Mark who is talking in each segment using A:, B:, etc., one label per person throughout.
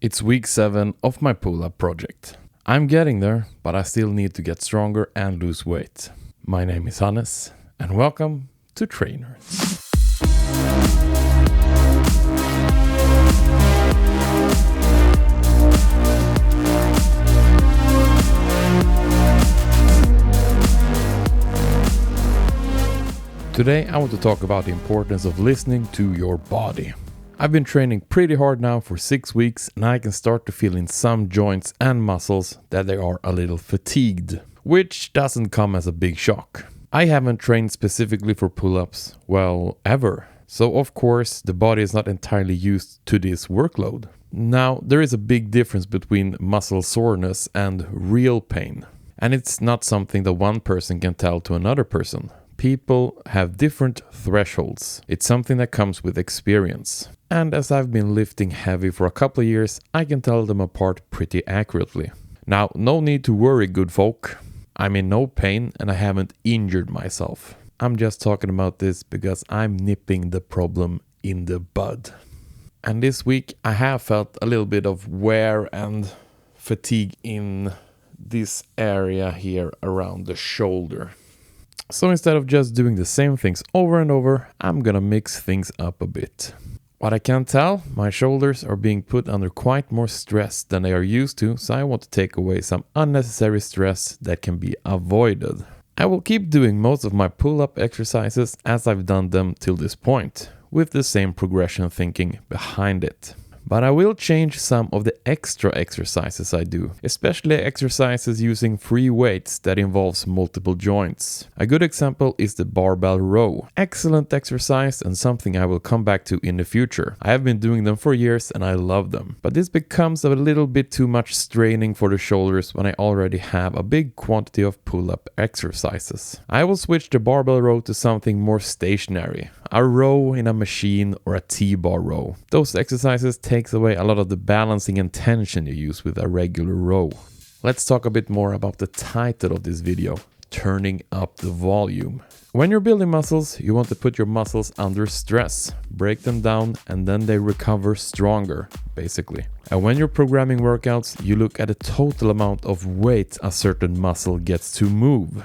A: It's week 7 of my pull-up project. I'm getting there, but I still need to get stronger and lose weight. My name is Hannes, and welcome to Trainerds. Today I want to talk about the importance of listening to your body. I've been training pretty hard now for 6 weeks, and I can start to feel in some joints and muscles that they are a little fatigued, which doesn't come as a big shock. I haven't trained specifically for pull-ups, well, ever. So of course the body is not entirely used to this workload. Now there is a big difference between muscle soreness and real pain. And it's not something that one person can tell to another person. People have different thresholds. It's something that comes with experience. And as I've been lifting heavy for a couple of years, I can tell them apart pretty accurately. Now, no need to worry, good folk. I'm in no pain and I haven't injured myself. I'm just talking about this because I'm nipping the problem in the bud. And this week I have felt a little bit of wear and fatigue in this area here around the shoulder. So instead of just doing the same things over and over, I'm gonna mix things up a bit. What I can tell, my shoulders are being put under quite more stress than they are used to, so I want to take away some unnecessary stress that can be avoided. I will keep doing most of my pull-up exercises as I've done them till this point, with the same progression thinking behind it. But I will change some of the extra exercises I do, especially exercises using free weights that involves multiple joints. A good example is the barbell row. Excellent exercise and something I will come back to in the future. I have been doing them for years and I love them. But this becomes a little bit too much straining for the shoulders when I already have a big quantity of pull-up exercises. I will switch the barbell row to something more stationary. A row in a machine or a T-bar row. Those exercises takes away a lot of the balancing and tension you use with a regular row. Let's talk a bit more about the title of this video, turning up the volume. When you're building muscles, you want to put your muscles under stress, break them down, and then they recover stronger, basically. And when you're programming workouts, you look at the total amount of weight a certain muscle gets to move.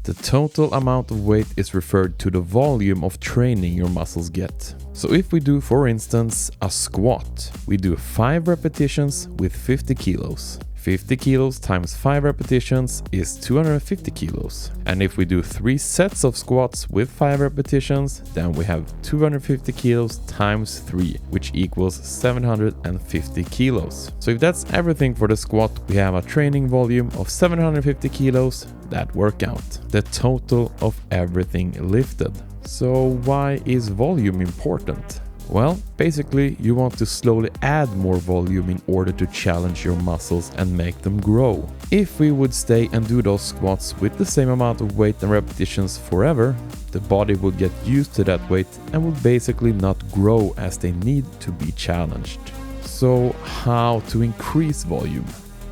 A: The total amount of weight is referred to the volume of training your muscles get. So if we do, for instance, a squat, we do 5 repetitions with 50 kilos. 50 kilos times 5 repetitions is 250 kilos. And if we do 3 sets of squats with 5 repetitions, then we have 250 kilos times 3, which equals 750 kilos. So if that's everything for the squat, we have a training volume of 750 kilos that workout, the total of everything lifted. So why is volume important? Well, basically you want to slowly add more volume in order to challenge your muscles and make them grow. If we would stay and do those squats with the same amount of weight and repetitions forever, the body will get used to that weight and will basically not grow as they need to be challenged. So how to increase volume?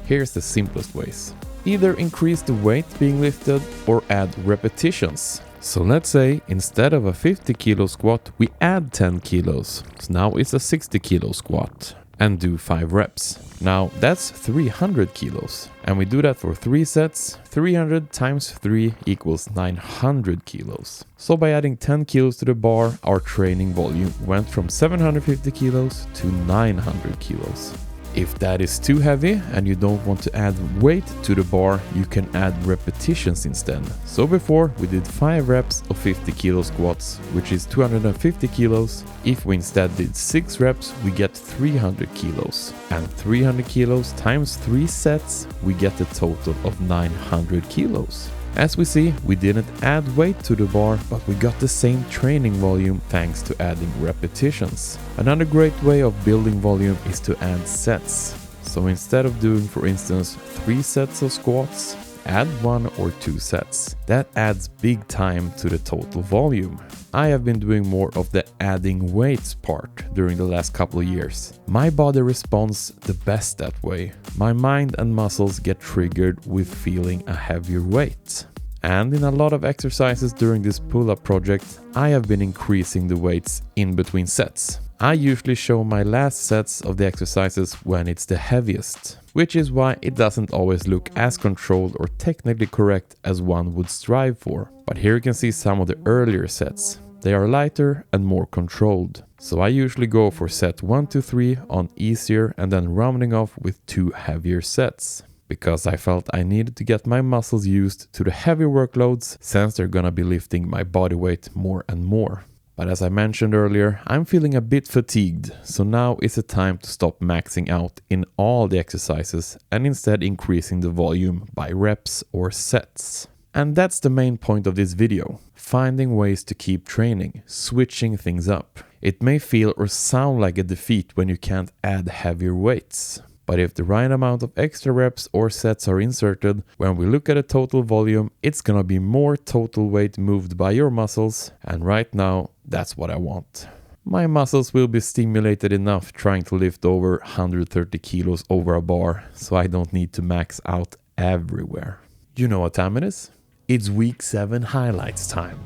A: Here's the simplest ways. Either increase the weight being lifted or add repetitions. So let's say instead of a 50 kilo squat, we add 10 kilos. So now it's a 60 kilo squat and do 5 reps. Now that's 300 kilos. And we do that for 3 sets. 300 times 3 equals 900 kilos. So by adding 10 kilos to the bar, our training volume went from 750 kilos to 900 kilos. If that is too heavy and you don't want to add weight to the bar, you can add repetitions instead. So before we did 5 reps of 50 kilo squats, which is 250 kilos. If we instead did 6 reps, we get 300 kilos. And 300 kilos times 3 sets, we get a total of 900 kilos. As we see, we didn't add weight to the bar, but we got the same training volume thanks to adding repetitions. Another great way of building volume is to add sets. So instead of doing, for instance, 3 sets of squats, add 1 or 2 sets. That adds big time to the total volume. I have been doing more of the adding weights part during the last couple of years. My body responds the best that way. My mind and muscles get triggered with feeling a heavier weight. And in a lot of exercises during this pull-up project, I have been increasing the weights in between sets. I usually show my last sets of the exercises when it's the heaviest, which is why it doesn't always look as controlled or technically correct as one would strive for. But here you can see some of the earlier sets. They are lighter and more controlled. So I usually go for set 1 to 3 on easier and then rounding off with 2 heavier sets. Because I felt I needed to get my muscles used to the heavy workloads since they're gonna be lifting my body weight more and more. But as I mentioned earlier, I'm feeling a bit fatigued, so now is the time to stop maxing out in all the exercises and instead increasing the volume by reps or sets. And that's the main point of this video, finding ways to keep training, switching things up. It may feel or sound like a defeat when you can't add heavier weights. But if the right amount of extra reps or sets are inserted, when we look at a total volume, it's gonna be more total weight moved by your muscles, and right now, that's what I want. My muscles will be stimulated enough trying to lift over 130 kilos over a bar, so I don't need to max out everywhere. You know what time it is? It's week 7 highlights time.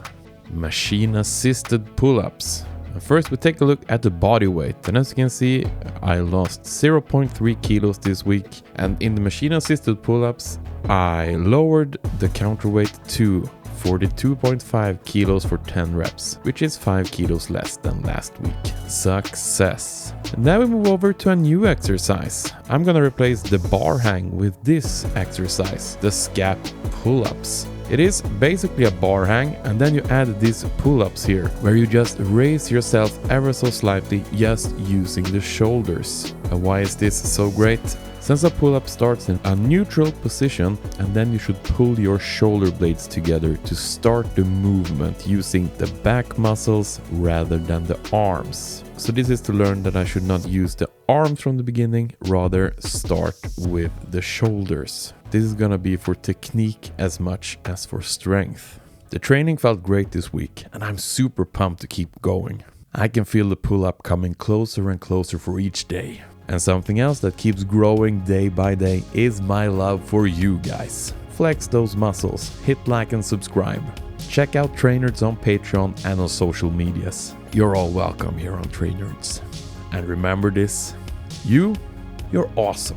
A: Machine-assisted pull-ups. First we take a look at the body weight, and as you can see I lost 0.3 kilos this week, and in the machine assisted pull-ups I lowered the counterweight to 42.5 kilos for 10 reps, which is 5 kilos less than last week. Success! And now we move over to a new exercise. I'm gonna replace the bar hang with this exercise, the scap pull-ups. It is basically a bar hang, and then you add these pull-ups here, where you just raise yourself ever so slightly just using the shoulders. And why is this so great? Since a pull-up starts in a neutral position, and then you should pull your shoulder blades together to start the movement using the back muscles rather than the arms. So this is to learn that I should not use the arms from the beginning, rather start with the shoulders. This is gonna be for technique as much as for strength. The training felt great this week, and I'm super pumped to keep going. I can feel the pull-up coming closer and closer for each day. And something else that keeps growing day by day is my love for you guys. Flex those muscles, hit like and subscribe. Check out Trainerds on Patreon and on social medias. You're all welcome here on Trainerds. And remember this, you're awesome.